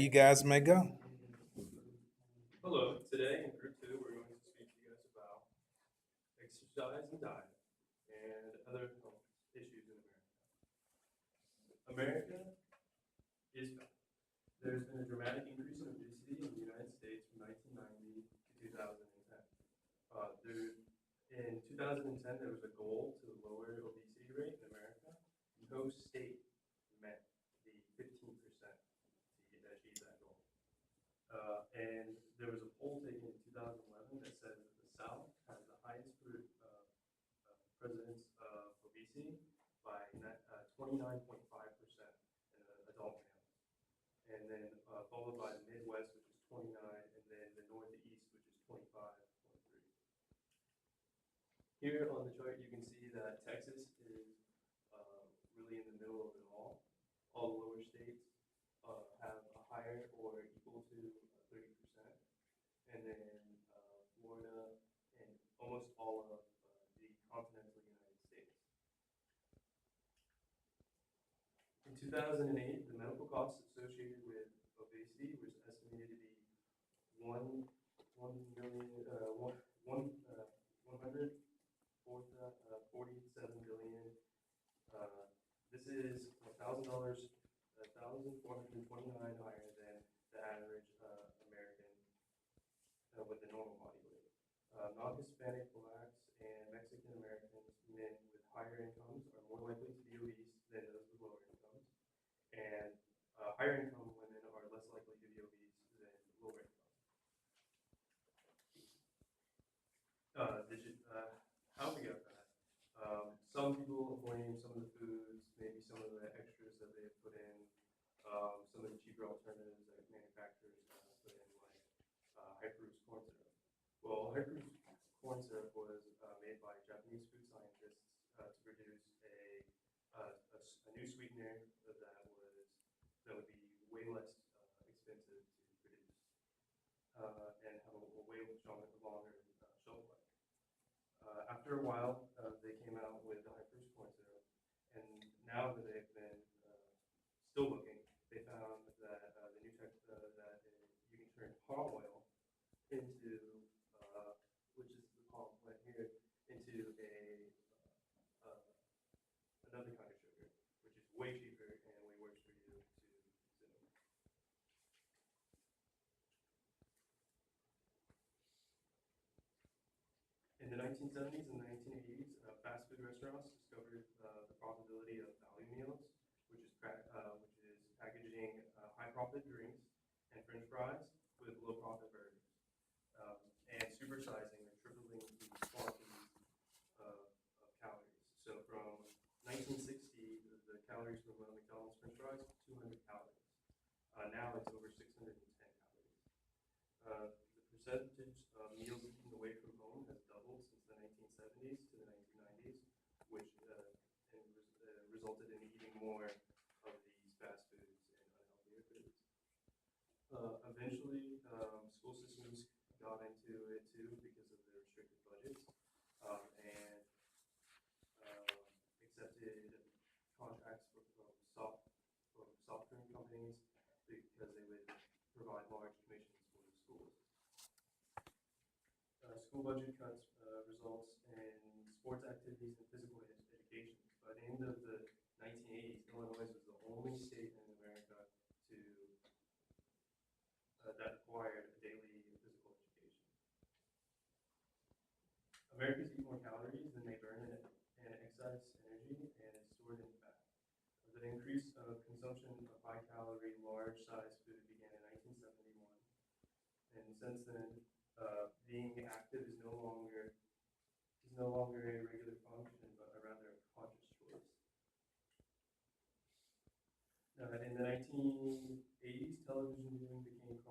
You guys may go. Hello, today in group two, we're going to speak to you guys about exercise and diet and other health issues in America. America is fat. There's been a dramatic increase in obesity in the United States from 1990 to 2010. In 2010, there was a goal to lower the obesity rate in America. No state met the 15% to achieve that goal. And there was a poll taken in 2011 that says that the South has the highest prevalence of obesity by 29.5% in adult males, and then followed by the Midwest, which is 29, and then the Northeast, which is 25.3. Here on the chart, you can see that Texas is really in the middle of it all. All the lower states have a higher or equal to 30%, and then Florida and almost all of the continental United States. In 2008, the medical costs associated with obesity was estimated to be one million, 147 billion. This is $1,429 higher than the average American with the normal body weight. Non-Hispanic, blacks, and Mexican Americans, men with higher incomes, are more likely to be obese than those with lower incomes, and higher income women are less likely to be obese than lower income. How we got that? Some people blame some of the foods, maybe some of the extras that they put in, some of the cheaper alternatives that manufacturers put in, like high fructose corn syrup. Well, high fructose corn syrup was made by Japanese food scientists to produce a new sweetener that would be way less expensive to produce and have a way longer shelf life. After a while, they came out with the high fructose corn syrup, and now that they've been still looking, they found that the new tech that you can turn palm oil into, which is the palm plant here, into another kind of sugar, which is way cheaper and way worse for you to consume. In the 1970s and the 1980s, fast food restaurants discovered the profitability of value meals, which is packaging high-profit drinks and French fries with low-profit burgers, and supersizing or tripling the quantities of calories. So from 1960, the calories from McDonald's French fries, 200 calories. Now it's over 610 calories. The percentage of meals eaten away from home has doubled since the 1970s to the 1990s, which resulted in eating more of these fast foods and unhealthier foods. Eventually, school systems got into it too because of their restricted budgets and accepted contracts from soft drink companies because they would provide large commissions for the schools. School budget cuts results in sports activities and physical education. By the end of the 1980s, Illinois was the only state in America that required daily physical education. Americans eat more calories than they burn in excess energy and is stored in fat. The increase of consumption of high-calorie, large-sized food began in 1971, and since then, being active is no longer a regular function, but rather a conscious choice. In the 1980s, television viewing became the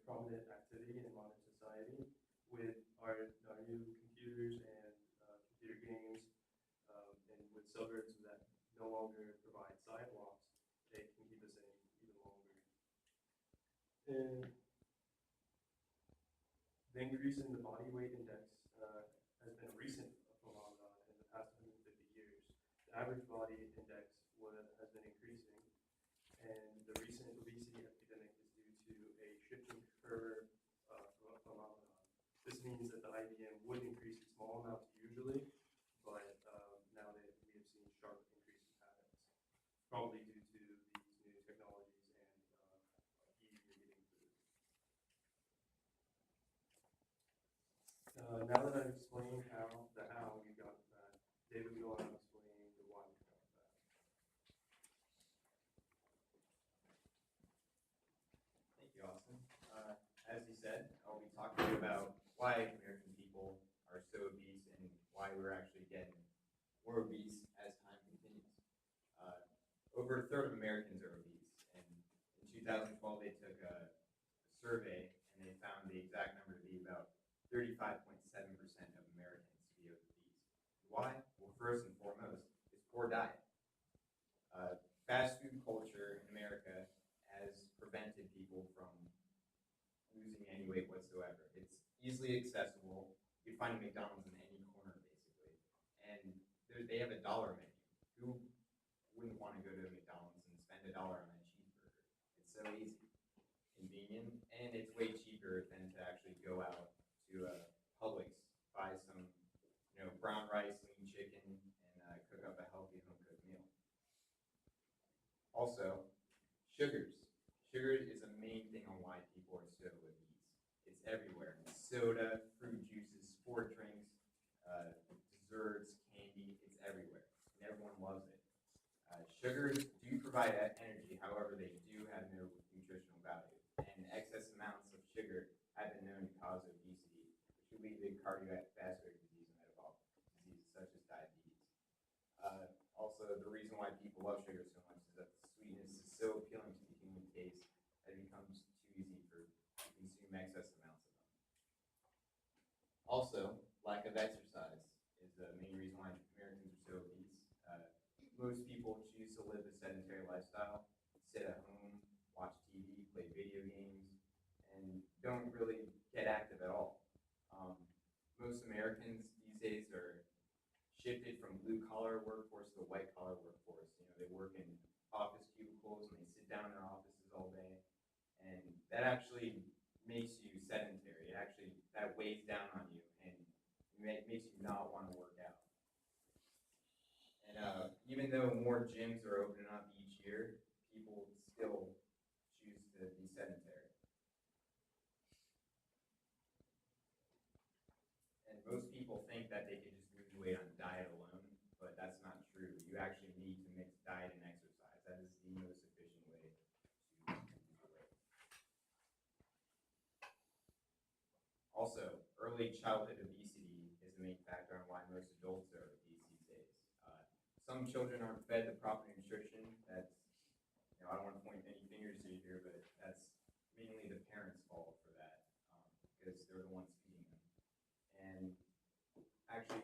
prominent activity in modern society with our new computers and computer games, and with suburbs that no longer provide sidewalks, they can keep us in even longer. And the increase in the body weight index has been a recent phenomenon in the past 150 years. The average body index has been increasing, and the recent obesity means that the IBM would increase in small amounts usually, but now that we have seen sharp increase in patterns, probably due to these new technologies and easier getting food. Now that I've explained the how we got that, David will go on and explain the why we got that. Thank you, Austin. As he said, I'll be talking about why American people are so obese and why we're actually getting more obese as time continues. Over a third of Americans are obese, and in 2012 they took a survey and they found the exact number to be about 35.7% of Americans to be obese. Why? Well, first and foremost, it's poor diet. Fast food culture in America has prevented people from losing any weight whatsoever. It's easily accessible. You can find a McDonald's in any corner, basically. And they have a dollar menu. Who wouldn't want to go to McDonald's and spend $1 on a cheeseburger? It's so easy, convenient, and it's way cheaper than to actually go out to Publix, buy some brown rice, lean chicken, and cook up a healthy home-cooked meal. Also, sugars. Sugar is a main thing on why people are so obese. It's everywhere. Soda, fruit juices, sport drinks, desserts, candy, it's everywhere. And everyone loves it. Sugars do provide energy, however, they do have no nutritional value. And excess amounts of sugar have been known to cause obesity, which could lead to cardiovascular disease and metabolic diseases such as diabetes. Also, the reason why people love sugar so much is that the sweetness is so appealing to the human taste that it becomes too easy to consume excess amounts of them. Also, lack of exercise is the main reason why Americans are so obese. Most people choose to live a sedentary lifestyle, sit at home, watch TV, play video games, and don't really get active at all. Most Americans these days are shifted from blue-collar workforce to the white-collar workforce. They work in office cubicles and they sit down in their offices all day, and that actually makes you sedentary. That weighs down on you and makes you not want to work out. And even though more gyms are opening up each year, people still choose to be sedentary. And most people think that they can just lose weight on diet alone, but that's not true. You actually need to mix diet and exercise. That is the most efficient way to lose weight. Also, early childhood obesity is the main factor on why most adults are obese these days. Some children aren't fed the proper nutrition. That's, I don't want to point any fingers at you here, but that's mainly the parents' fault for that, because they're the ones feeding them. And actually,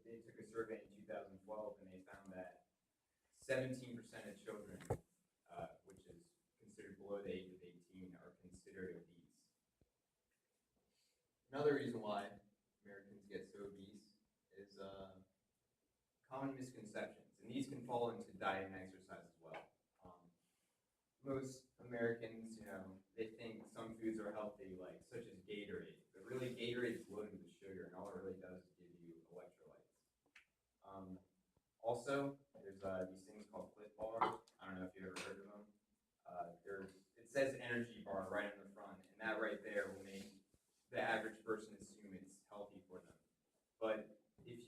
they took a survey in 2012 and they found that 17% of children, which is considered below the age of 18, are considered obese. Another reason why Americans get so obese is common misconceptions, and these can fall into diet and exercise as well. Most Americans, they think some foods are healthy, such as Gatorade, but really Gatorade is loaded with sugar, and all it really does is give you electrolytes. Also, there's these things called Clif bars. I don't know if you've ever heard of them. It says energy bar right on the front, and that right there will make the average person assume it's healthy for them. But if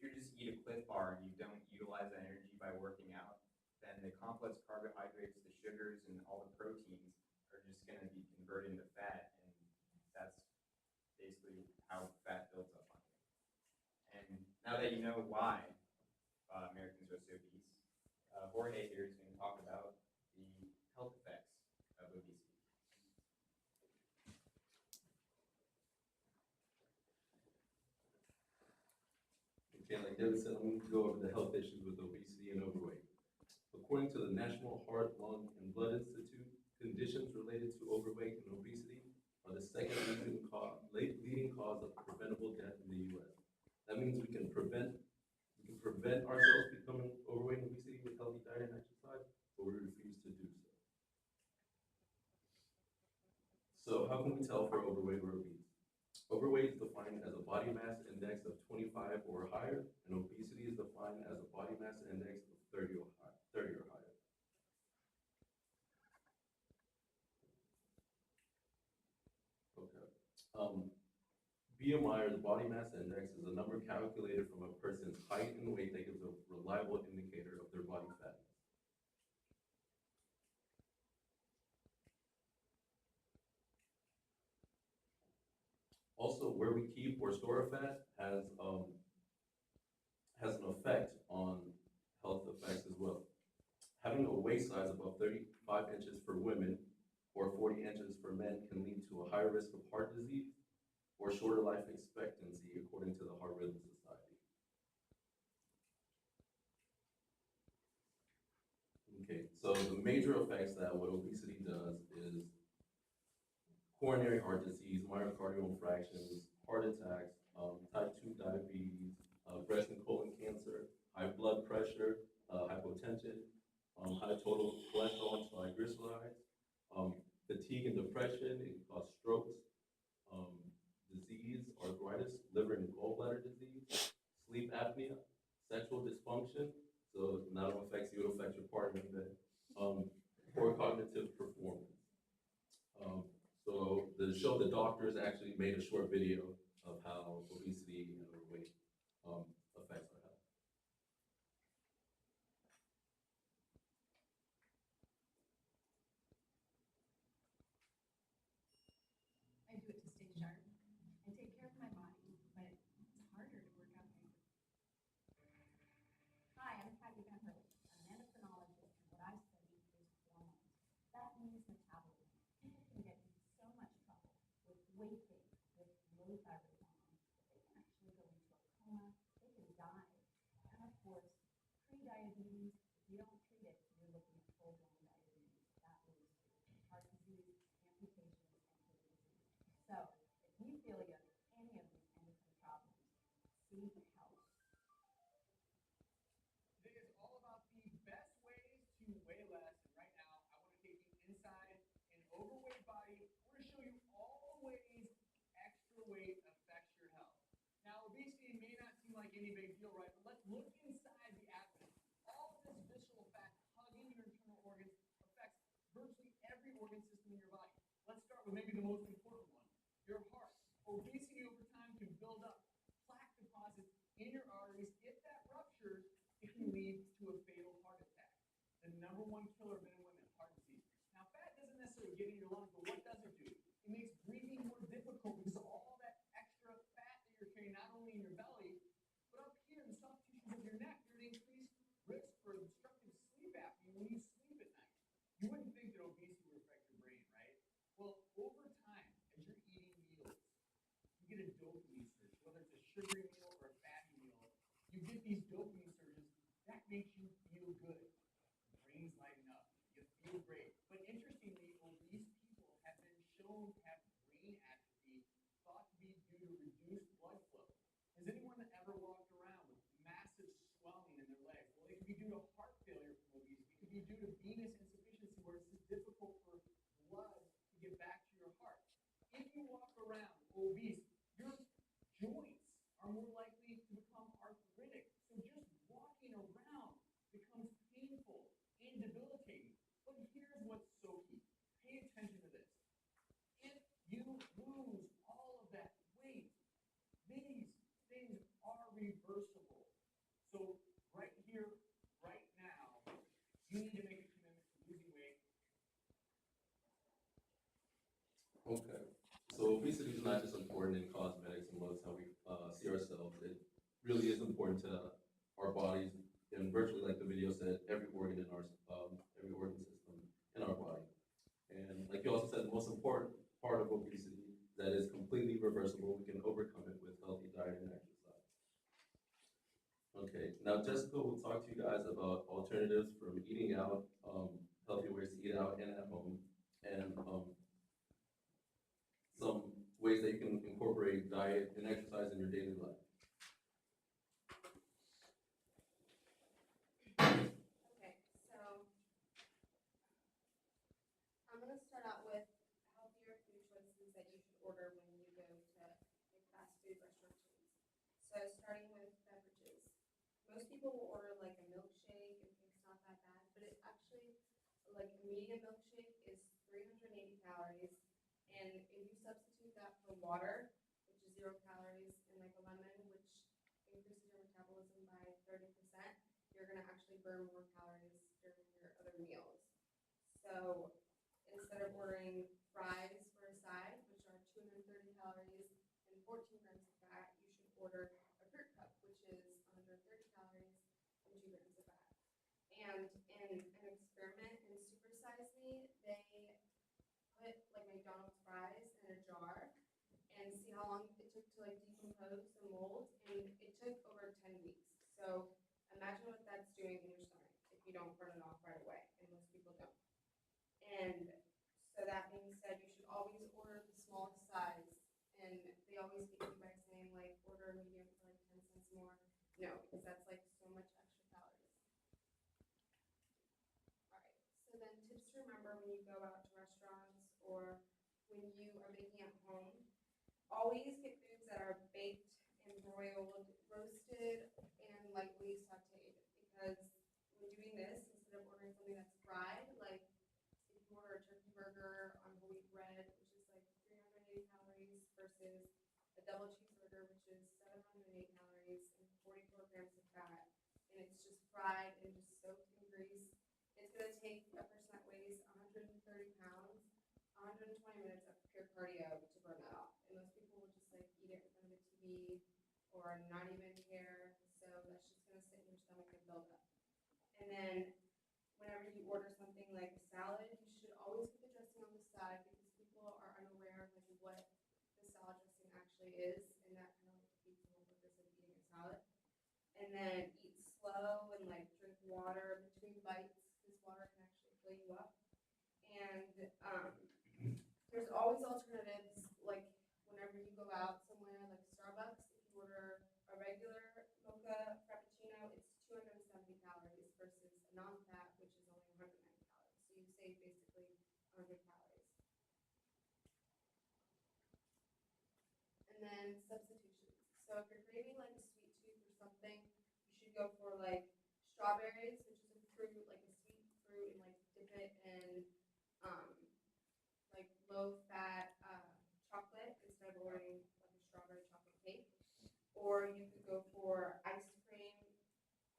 you just eat a Clif bar and you don't utilize that energy by working out, then the complex carbohydrates, the sugars, and all the proteins are just going to be converted into fat, and that's basically how fat builds up on you. And now that you know why Americans are so obese, Jorge here is going to talk about the health effects of obesity. Okay, like David said, I'm going to go over the health issues with obesity and overweight. According to the National Heart, Lung, and Blood Institute, conditions related to overweight and obesity are the second leading cause of preventable death in the U.S. That means we can prevent ourselves becoming overweight and obesity with healthy diet and exercise, but we refuse to do so. So how can we tell if we're overweight or obese? Overweight is defined as a body mass index of 25 or higher, and obesity is defined as a body mass index of 30 or higher. Okay. BMI, or the body mass index, is a number calculated from a person's height and weight that gives a reliable indicator of their body fat. Also, where we keep or store fat has an effect on health effects as well. Having a waist size above 35 inches for women or 40 inches for men can lead to a higher risk of heart disease or shorter life expectancy, according to the Heart Rhythm Society. Okay, so the major effects that what obesity does is coronary heart disease, myocardial infarctions, heart attacks, type 2 diabetes, breast and colon cancer, high blood pressure, hypotension, high total cholesterol and triglycerides, fatigue and depression. It can cause strokes, disease, arthritis, liver and gallbladder disease, sleep apnea, sexual dysfunction. So it not only affects you, it affects your partner. Poor cognitive performance. So the show The Doctors actually made a short video of how obesity and overweight affects our health. I do it to stay sharp and take care of my body, but it's harder to work out my. Hi, I'm Patty Pemberley. I'm an endocrinologist, and what I study is hormones. That means metabolism. People can get in so much trouble with weight gain, with low thyroid hormone, that they can actually go into a coma, they can die. And of course, pre-diabetes, if you don't treat it, you're looking at full-blown diabetes. That leads to heart disease, amputations, and kidney disease. So, if you feel you have any of these endocrine problems, seek help. Today is all about the best ways to weigh less. And right now, I want to take you inside an overweight body. I want to show you all the ways extra weight affects your health. Now, obesity may not seem like any big deal, right? But let's look inside the abdomen. All of this visceral fat hugging your internal organs affects virtually every organ system in your body. Let's start with maybe the most important one, your heart. Obesity over time can build up plaque deposits in your arteries. If that ruptures, it can lead to a fatal heart attack. The number one killer of men and women, heart disease. Now, fat doesn't necessarily get in your lungs, but what does it do? It makes breathing more difficult because of all that extra fat that you're carrying, not only in your belly, but up here in the soft tissues of your neck. You're at increased risk for obstructive sleep apnea when you sleep at night. You wouldn't think that obesity would affect your brain, right? Well, over time, as you're eating meals, you get a dopamine surge, whether it's a sugary meal or a fatty meal. You get these dopamine surges, that makes you feel good. The brain's lighting up. You feel great. But interestingly, obese people have been shown to have brain atrophy, thought to be due to reduced blood flow. Has anyone ever walked around with massive swelling in their legs? Well, it could be due to heart failure from obesity. It could be due to venous insufficiency, where it's just difficult for blood to get back to your heart. If you walk around obese, your joints are more likely to become arthritic. So just walking around becomes painful and debilitating. But here's what's so key. Pay attention to this. If you lose all of that weight, these things are reversible. So right here, right now, you need to make a commitment to losing weight. Okay, so obesity is not just important in cosmetics and looks, how we see ourselves. It really is important to our bodies, and virtually, like the video said, every organ system in our body. And like you also said, the most important part of obesity is that it's completely reversible. We can overcome it with healthy diet and exercise. Okay, now Jessica will talk to you guys about alternatives from eating out, healthy ways to eat out and at home, and some ways that you can incorporate diet and exercise in your daily life. Okay, so I'm going to start out with healthier food choices that you should order when you go to So starting with beverages. Most people will order like a milkshake and think it's not that bad, but it actually, like a medium milkshake is 380 calories. And if you substitute that for water, which is 0 calories, and like a lemon, which increases your metabolism by 30%, you're gonna actually burn more calories during your other meals. So instead of ordering fries for a side, which are 230 calories and 14 grams of fat, you should order a fruit cup, which is 130 calories and 2 grams of fat. And in an experiment in Supersize Me, they put like McDonald's fries in a jar and see how long it took to like decompose and mold, and it took over 10 weeks. So imagine what that's doing in your stomach if you don't burn it off right away, and most people don't. And so that being said, you should always order the smallest size, and they always get you by saying like order a medium for like 10 cents more. No, because that's like so much extra calories. Alright, so then tips to remember when you go out to restaurants or when you are making at home. Always get foods that are baked and broiled, roasted, and lightly sauteed. Because when doing this, instead of ordering something that's fried, like if you order a turkey burger on whole wheat bread, which is like 380 calories, versus a double cheeseburger, which is 708 calories and 44 grams of fat, and it's just fried and just soaked in grease, it's going to take a person that weighs 130 pounds 120 minutes of pure cardio to burn that off. And most people will just like eat it in front of the TV or not even care. So that's just gonna sit in your stomach and build up. And then whenever you order something like a salad, you should always put the dressing on the side because people are unaware of like what the salad dressing actually is, and that kind of like defeats the whole purpose of eating a salad. And then eat slow and like drink water between bites because water can actually fill you up. And there's always alternatives, like whenever you go out somewhere like Starbucks, if you order a regular mocha frappuccino, it's 270 calories versus a non-fat, which is only 190 calories. So you save basically 100 calories. And then substitutions. So if you're craving like a sweet tooth or something, you should go for like strawberries, which is a fruit, like a sweet fruit, and like dip it in like low-fat chocolate instead of ordering like a strawberry chocolate cake. Or you could go for ice cream,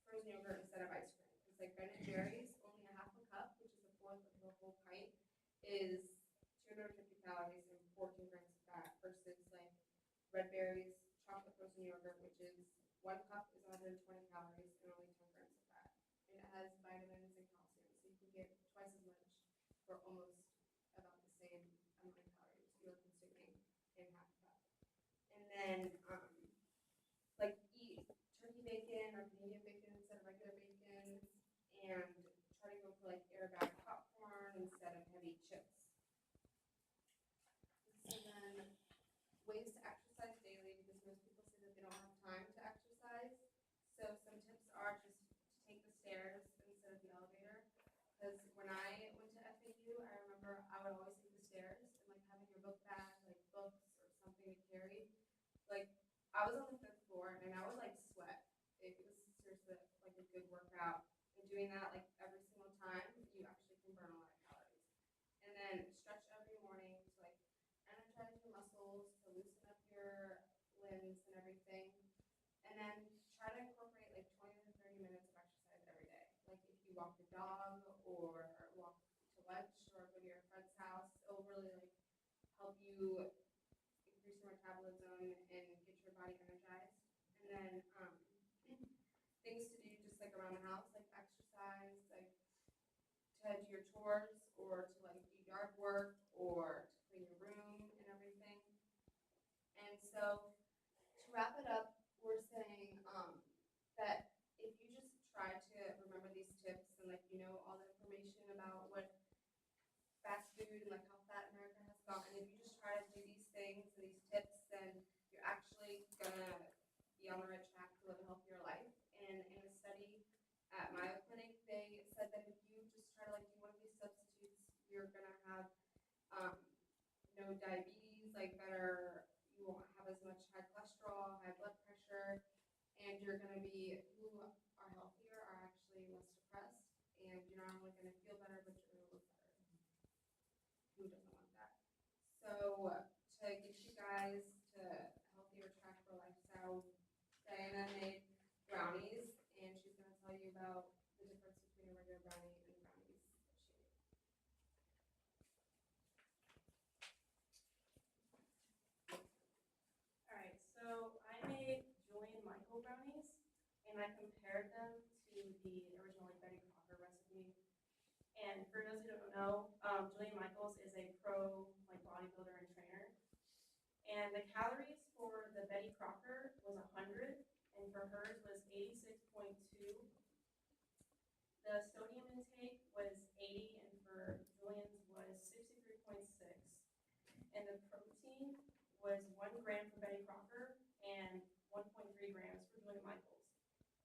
frozen yogurt instead of ice cream. It's like Ben & Jerry's, only a half a cup, which is a fourth of the whole pint, is 250 calories and 14 grams of fat versus like red berries, chocolate frozen yogurt, which is 1 cup is 120 calories and only 10 grams of fat. And it has vitamins and calcium, so you can get twice as much for almost about the same amount of calories you're consuming in half a cup. And then like eat turkey bacon or Canadian bacon instead of regular bacon, and try to go for like airbag popcorn instead of heavy chips. So then ways to exercise daily, because most people say that they don't have time to exercise. So some tips are just to take the stairs instead of the elevator. Because when I went to FAU, I remember I would always take the stairs, and like having your book bag, like books or something to carry. Like I was on the 5th floor and I would like sweat. It was seriously like a good workout. And doing that like every single time, you actually can burn a lot of calories. And then stretch every morning to like energize your muscles, to loosen up your limbs and everything. And then try to incorporate like 20 to 30 minutes of exercise every day. Like if you walk your dog or walk to lunch or go to your friend's house, it'll really like help you increase your metabolism and get your body energized. And then things to do just like around the house, like exercise, like to do your chores or to like do yard work or to clean your room and everything. And so to wrap it up, we're saying that if you just try to remember these tips and like you know all the information about what fast food and like how fat America has gotten, if you just try to do these things and these tips, then you're actually gonna be on the right track to live a healthier life. And in a study at Mayo Clinic, they said that if you just try to like do one of these substitutes, you're gonna have no diabetes, like better, you won't have as much high cholesterol, high blood pressure, healthier, and you're gonna be, who are healthier are actually less depressed, and you're not only gonna feel better, but you're gonna look better. Who doesn't want that? So, to get you guys to a healthier track for lifestyle, Diana made brownies, and she's gonna tell you about the difference between a regular brownie and brownies that she made. All right, so I made Julian Michael brownies, and I compared them to the original Betty Crocker recipe. And for those who don't know, Julian Michaels is a pro bodybuilder and trainer. And the calories for the Betty Crocker was 100, and for hers was 86.2. The sodium intake was 80, and for Julian's was 63.6. And the protein was 1 gram for Betty Crocker and 1.3 grams for Julian Michaels.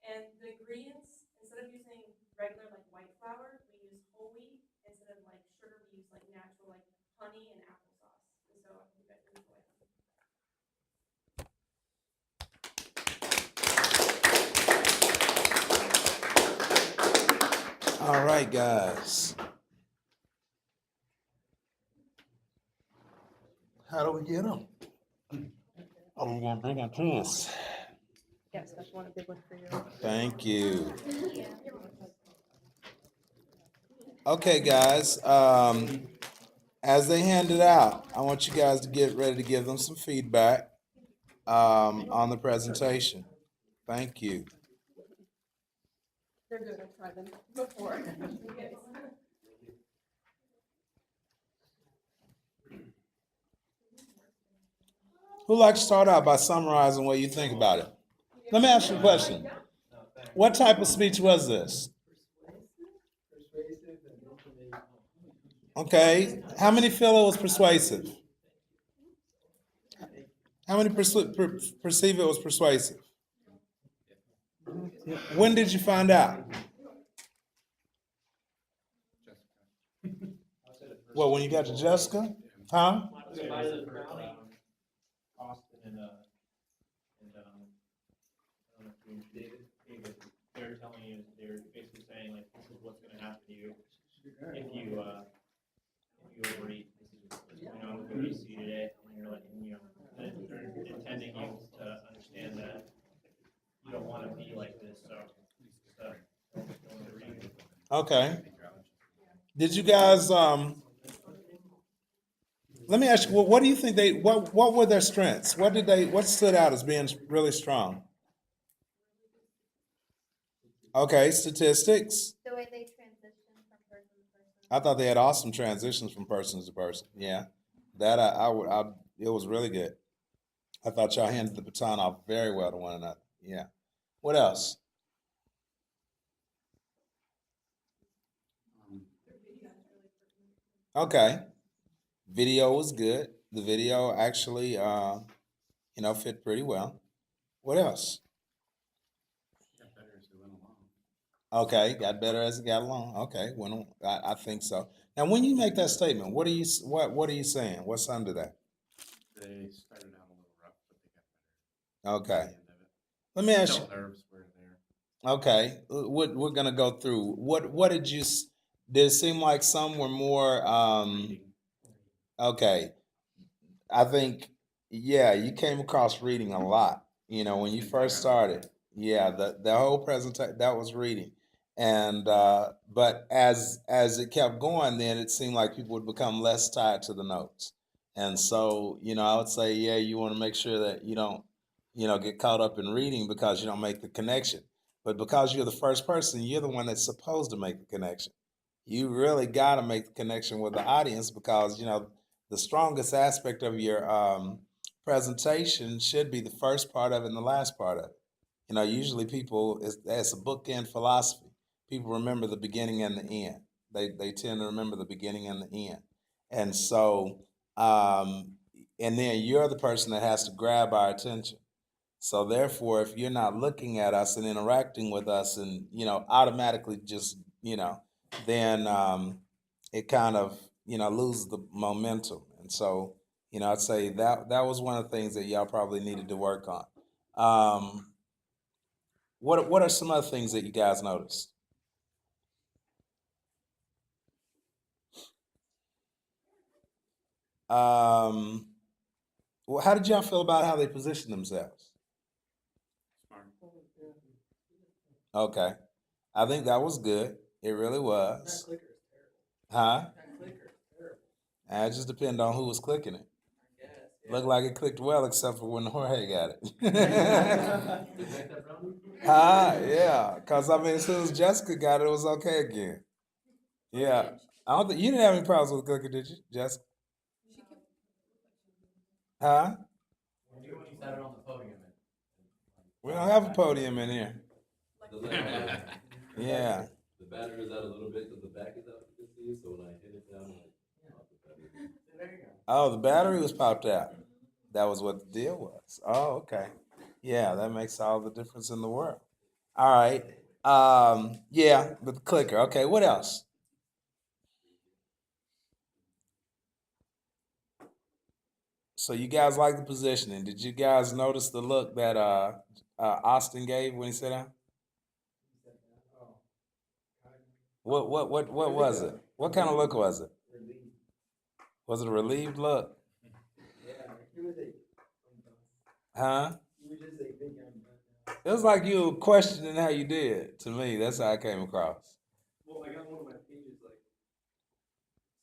And the ingredients, instead of using regular white flour, we use whole wheat. Instead of sugar, we use natural honey and applesauce. And so I hope you guys enjoy them. All right, guys. How do we get them? Oh, we're gonna bring them to us. Yes, that's one big one for you. Thank you. Okay, guys. As they hand it out, I want you guys to get ready to give them some feedback on the presentation. Thank you. They're good. I've tried them before. Who'd like to start out by summarizing what you think about it? Let me ask you a question. What type of speech was this? Okay. How many feel it was persuasive? How many perceive it was persuasive? When did you find out? Well, when you got to Jessica? Huh? Austin and I don't know if you David, they're telling you, they're basically saying this is what's going to happen to you if you overeat. This is what's going on with obesity today, and you're they're intending you to understand that you don't want to be like this, so don't overeat. Okay. Did you guys let me ask you, what do you think what were their strengths? What stood out as being really strong? Okay, statistics. The way they transition from person to person. I thought they had awesome transitions from person to person. Yeah. That it was really good. I thought y'all handed the baton off very well to one another. Yeah. What else? Okay. Video was good. The video actually, fit pretty well. What else? Okay, got better as it got along. Okay, I think so. Now, when you make that statement, what are you saying? What's under that? They started out a little rough, but they got better. Okay. At the end of it. Let me ask you. Still nerves were there. Okay, we're gonna go through. What did you? Did it seem like some were more? Okay, I think you came across reading a lot. When you first started. Yeah, the whole presentation that was reading, and but as it kept going, then it seemed like people would become less tied to the notes, and so I would say you want to make sure that you don't get caught up in reading because you don't make the connection, but because you're the first person, you're the one that's supposed to make the connection. You really got to make the connection with the audience because the strongest aspect of your presentation should be the first part of it and the last part of it. Usually people, it's a bookend philosophy. People remember the beginning and the end. They tend to remember the beginning and the end. And so, and then you're the person that has to grab our attention. So therefore, if you're not looking at us and interacting with us and, automatically just, then it kind of, loses the momentum. And so, I'd say that was one of the things that y'all probably needed to work on. What are some other things that you guys noticed? Well, how did y'all feel about how they positioned themselves? Smart. Okay, I think that was good. It really was. Huh? It just depends on who was clicking it. Looked like it clicked well, except for when Jorge got it. Yeah, because I mean, as soon as Jessica got it, it was okay again. Yeah, I don't think you didn't have any problems with clicking, did you, Jessica? Huh? Maybe when you said it on the podium. We don't have a podium in here. Yeah. The battery is out a little bit because the back is out, you can see, so when I hit it down, like, oh, the battery. Oh, the battery was popped out. That was what the deal was. Oh, okay. Yeah, that makes all the difference in the world. All right. Yeah, the clicker. Okay, what else? So you guys like the positioning. Did you guys notice the look that Austin gave when he sat down? What was it? What kind of look was it? Was it a relieved look? Huh? It was like you were questioning how you did. To me, that's how I came across. Well, I got one of my pages like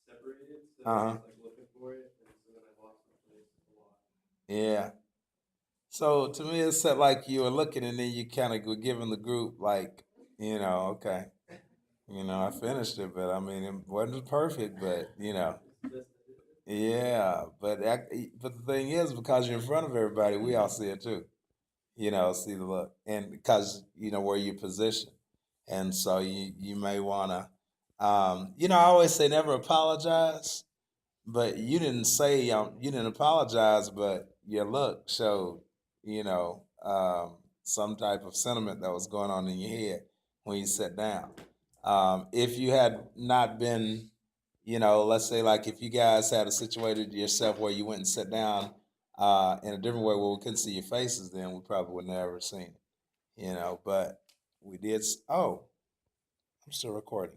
separated, so Uh-huh. I was like looking for it, and so then I lost my place a lot. Yeah. So to me, it's like you were looking, and then you kind of were giving the group like, okay, I finished it, but I mean, it wasn't perfect, but yeah. But the thing is, because you're in front of everybody, we all see it too. See the look, and because where you're positioned, and so you may want to, I always say never apologize, but you didn't say you didn't apologize, but your look showed some type of sentiment that was going on in your head when you sat down. If you had not been, let's say like if you guys had situated yourself where you went and sat down in a different way where we couldn't see your faces, then we probably would never have seen it. But we did. Oh, I'm still recording.